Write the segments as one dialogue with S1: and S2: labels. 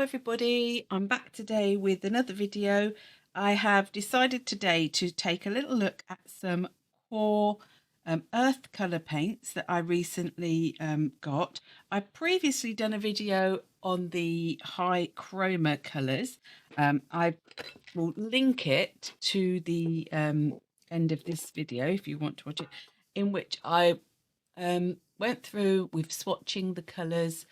S1: everybody, I'm back today with another video. I have decided today to take a little look at some Qor Earth Colour paints that I recently got. I've previously done a video on the high chroma colours. I will link it to the end of this video if you want to watch it, in which I went through with swatching the colours,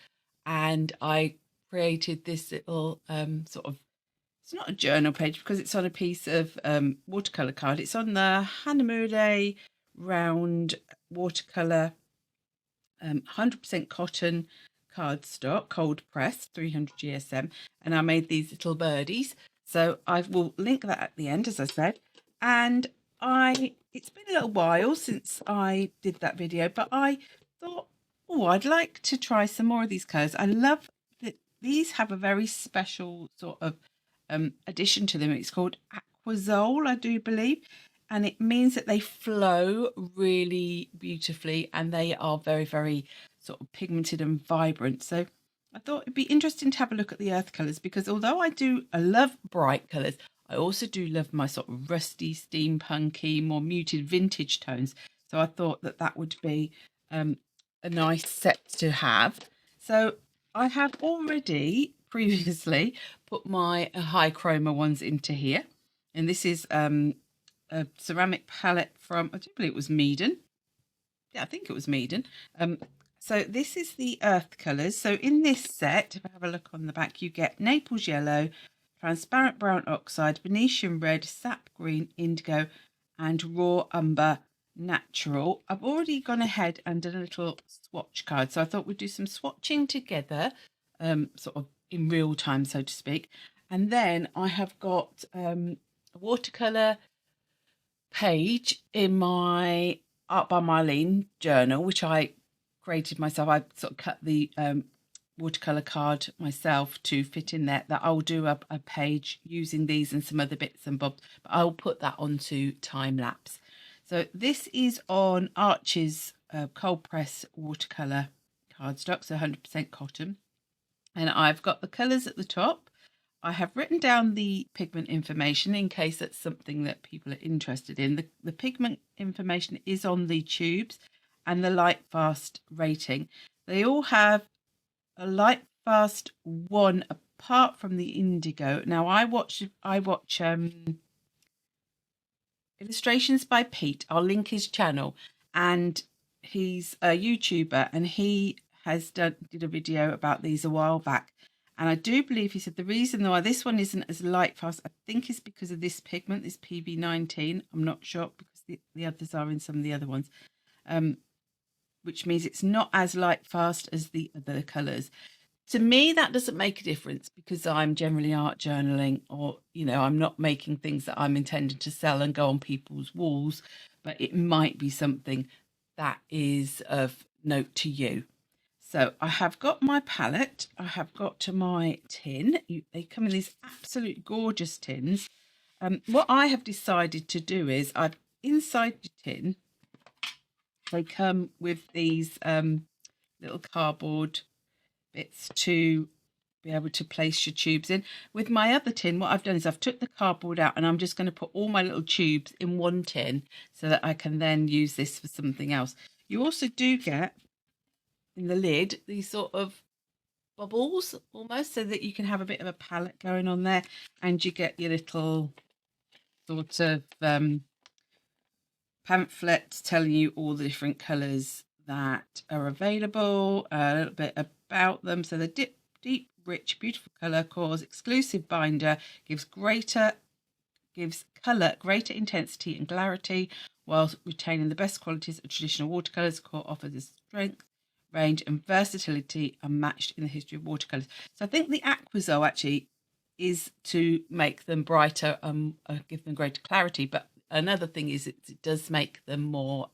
S1: and I created this little it's not a journal page because it's on a piece of watercolor card. It's on the Hanamule round watercolor 100% cotton cardstock, cold pressed 300 GSM, and I made these little birdies. So I will link that at the end, as I said. And it's been a little while since I did that video, but I thought, oh, I'd like to try some more of these colours. I love that these have a very special sort of addition to them. It's called aquazole, I do believe, and it means that they flow really beautifully and they are very, very sort of pigmented and vibrant. So I thought it'd be interesting to have a look at the earth colours, because although I love bright colours, I also do love my sort of rusty, steampunky, more muted vintage tones. So I thought that that would be a nice set to have. So I have already previously put my high chroma ones into here, and this is a ceramic palette from, I do believe it was Meeden. Yeah, I think it was Meeden. So this is the earth colours. So in this set, if I have a look on the back, you get Naples yellow, transparent brown oxide, Venetian red, sap green, indigo, and raw umber natural. I've already gone ahead and done a little swatch card, so I thought we'd do some swatching together, sort of in real time, so to speak. And then I have got a watercolour page in my Art by Marlene journal, which I created myself. I sort of cut the watercolor card myself to fit in there. That I'll do a page using these and some other bits and bobs, but I'll put that onto time lapse. So this is on Arch's cold press watercolor cardstock, so 100% cotton, and I've got the colors at the top. I have written down the pigment information in case that's something that people are interested in. The pigment information is on the tubes and the lightfast rating. They all have a lightfast 1 apart from the indigo. Now I watch illustrations by Pete. I'll link his channel, and he's a YouTuber, and he did a video about these a while back. And I do believe he said the reason why this one isn't as light fast, I think, is because of this pigment, this PB19. I'm not sure, because the others are in some of the other ones, which means it's not as light fast as the other colours. To me, that doesn't make a difference, because I'm generally art journaling, or, you know, I'm not making things that I'm intending to sell and go on people's walls, but it might be something that is of note to you. So I have got my palette, I have got to my tin. They come in these absolute gorgeous tins. What I have decided to do is, inside the tin, they come with these little cardboard bits to be able to place your tubes in. With my other tin, what I've done is I've took the cardboard out, and I'm just going to put all my little tubes in one tin so that I can then use this for something else. You also do get in the lid these sort of bubbles almost, so that you can have a bit of a palette going on there, and you get your little sort of pamphlet telling you all the different colours that are available, a little bit about them. So the deep, rich, beautiful colour Qor's exclusive binder gives colour greater intensity and clarity whilst retaining the best qualities of traditional watercolours. Qor offers a strength, range and versatility unmatched in the history of watercolours. So I think the aquazole actually is to make them brighter and give them greater clarity, but another thing is it does make them more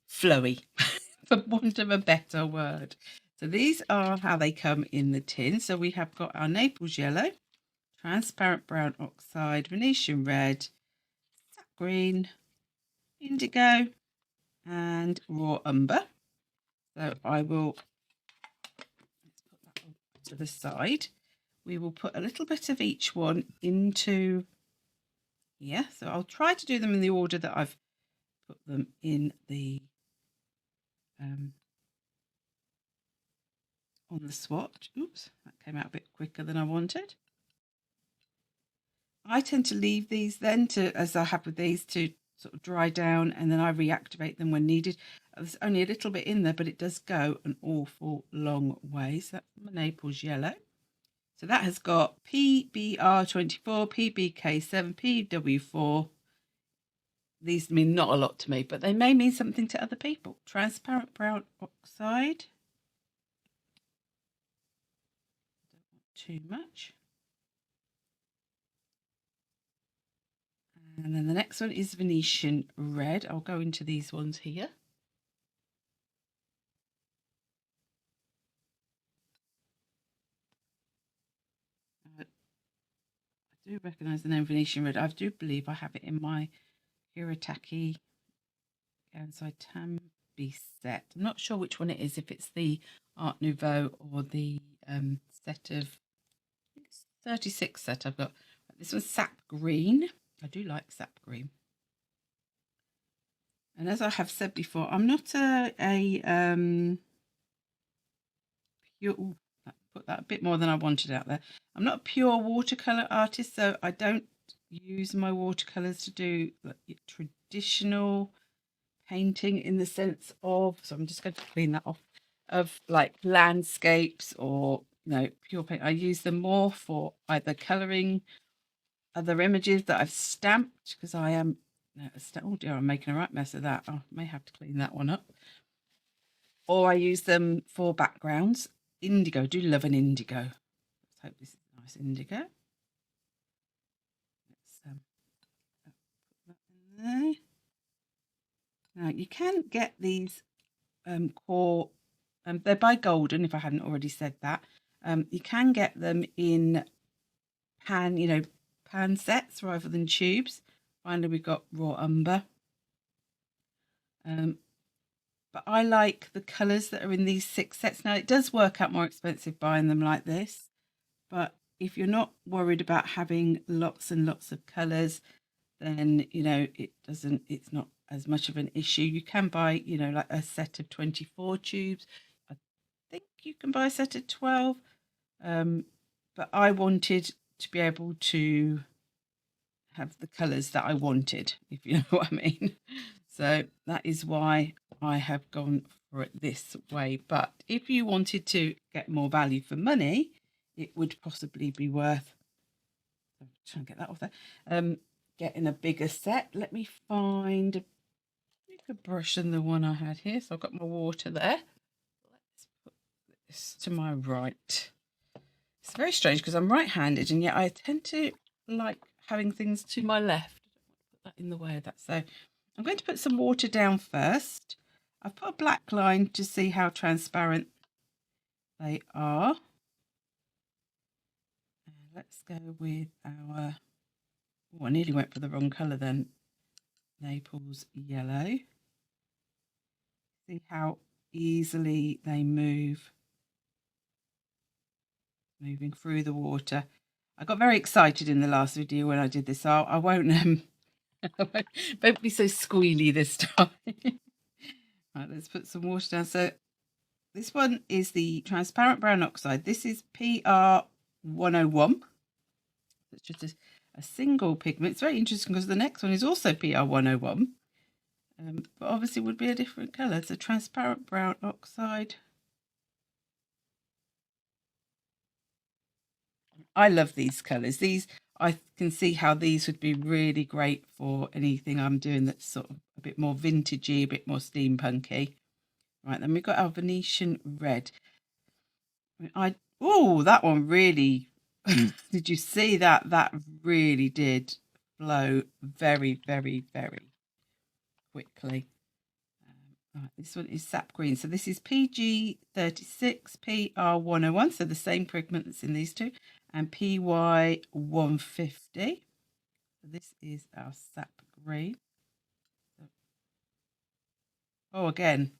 S1: flowy, for want of a better word. So these are how they come in the tin. So we have got our Naples yellow, transparent brown oxide, Venetian red, sap green, indigo, and raw umber. So I will, let's put that to the side. We will put a little bit of each one into here. So I'll try to do them in the order that I've put them in the on the swatch. Oops, that came out a bit quicker than I wanted. I tend to leave these then to, as I have with these, to sort of dry down, and then I reactivate them when needed. There's only a little bit in there, but it does go an awful long way. So that's my Naples yellow. So that has got PBR24, PBK7, PW4. These mean not a lot to me, but they may mean something to other people. Transparent brown oxide. Don't want too much. And then the next one is Venetian red. I'll go into these ones here. I do recognise the name Venetian red. I do believe I have it in my Hirataki Gansai Tambi set. I'm not sure which one it is, if it's the Art Nouveau or the set of, I think it's 36 set I've got. This one's sap green. I do like sap green. And as I have said before, I'm not a pure, put that a bit more than I wanted out there. I'm not a pure watercolour artist, so I don't use my watercolours to do traditional painting in the sense of, so I'm just going to clean that off, of like landscapes or, you know, pure paint. I use them more for either colouring other images that I've stamped, because I am, oh dear, I'm making a right mess of that. I may have to clean that one up. Or I use them for backgrounds. Indigo, do love an indigo. Let's hope this is a nice indigo. Let's put that in there. Now you can get these Qor, they're by Golden, if I hadn't already said that. You can get them in pan, pan sets rather than tubes. Finally, we've got raw umber. But I like the colours that are in these 6 sets. Now, it does work out more expensive buying them like this, but if you're not worried about having lots and lots of colours, then, it's not as much of an issue. You can buy, like a set of 24 tubes. I think you can buy a set of 12. But I wanted to be able to have the colours that I wanted, if you know what I mean. So that is why I have gone for it this way. But if you wanted to get more value for money, it would possibly be worth, I'm trying to get that off there, getting a bigger set. Let me find a bigger brush than the one I had here. So I've got my water there. Let's put this to my right. It's very strange because I'm right-handed, and yet I tend to like having things to my left. I don't want to put that in the way of that. So I'm going to put some water down first. I've put a black line to see how transparent they are. And let's go with our, oh, I nearly went for the wrong colour then. Naples yellow. See how easily they move, moving through the water. I got very excited in the last video when I did this, so I won't won't be so squealy this time. Right, let's put some water down. So this one is the transparent brown oxide. This is PR101. It's just a single pigment. It's very interesting because the next one is also PR101, but obviously would be a different colour. It's a transparent brown oxide. I love these colours. These, I can see how these would be really great for anything I'm doing that's sort of a bit more vintagey, a bit more steampunky. Right, then we've got our Venetian red. Oh, that one really, did you see that? That really did flow very, very, very quickly. Right, this one is sap green. So this is PG36, PR101. So the same pigment that's in these two. And PY150. So this is our sap green. Oh, again,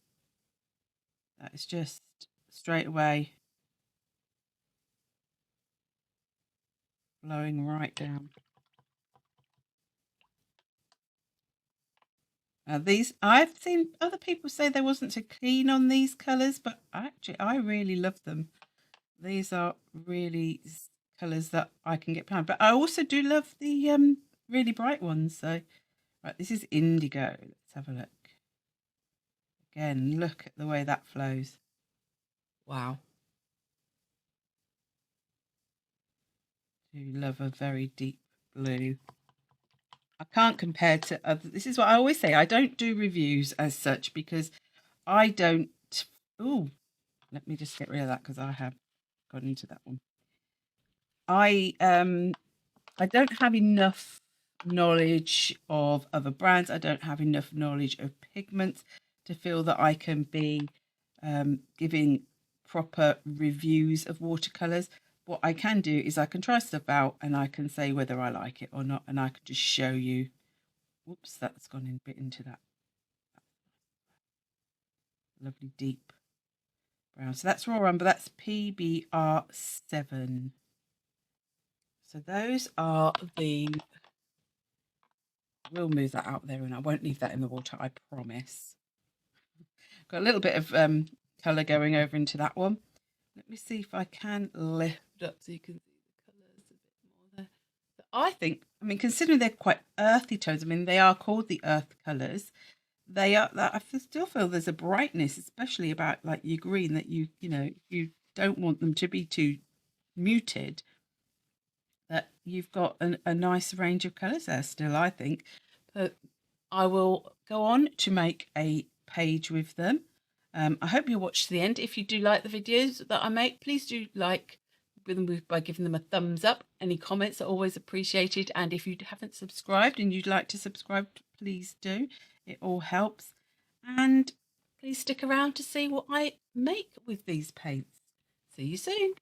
S1: that is just straight away flowing right down. Now these, I've seen other people say they wasn't so keen on these colours, but actually I really love them. These are really colours that I can get behind. But I also do love the really bright ones. So, right, this is indigo. Let's have a look. Again, look at the way that flows. Wow. Do love a very deep blue. I can't compare to other. This is what I always say. I don't do reviews as such because I don't. Oh, let me just get rid of that because I have got into that one. I don't have enough knowledge of other brands. I don't have enough knowledge of pigments to feel that I can be giving proper reviews of watercolors. What I can do is I can try stuff out and I can say whether I like it or not, and I can just show you. Whoops, that's gone a bit into that lovely deep brown. So that's raw umber, that's PBR7. So those are the, we'll move that out there and I won't leave that in the water, I promise. Got a little bit of colour going over into that one. Let me see if I can lift up so you can see the colours a bit more there. So I think, I mean, considering they're quite earthy tones, I mean, they are called the earth colours. They are, I still feel there's a brightness, especially about like your green, that you know, you don't want them to be too muted. That you've got a nice range of colours there still, I think. But I will go on to make a page with them. I hope you watch to the end. If you do like the videos that I make, please do like them by giving them a thumbs up. Any comments are always appreciated. And if you haven't subscribed and you'd like to subscribe, please do. It all helps. And please stick around to see what I make with these paints. See you soon.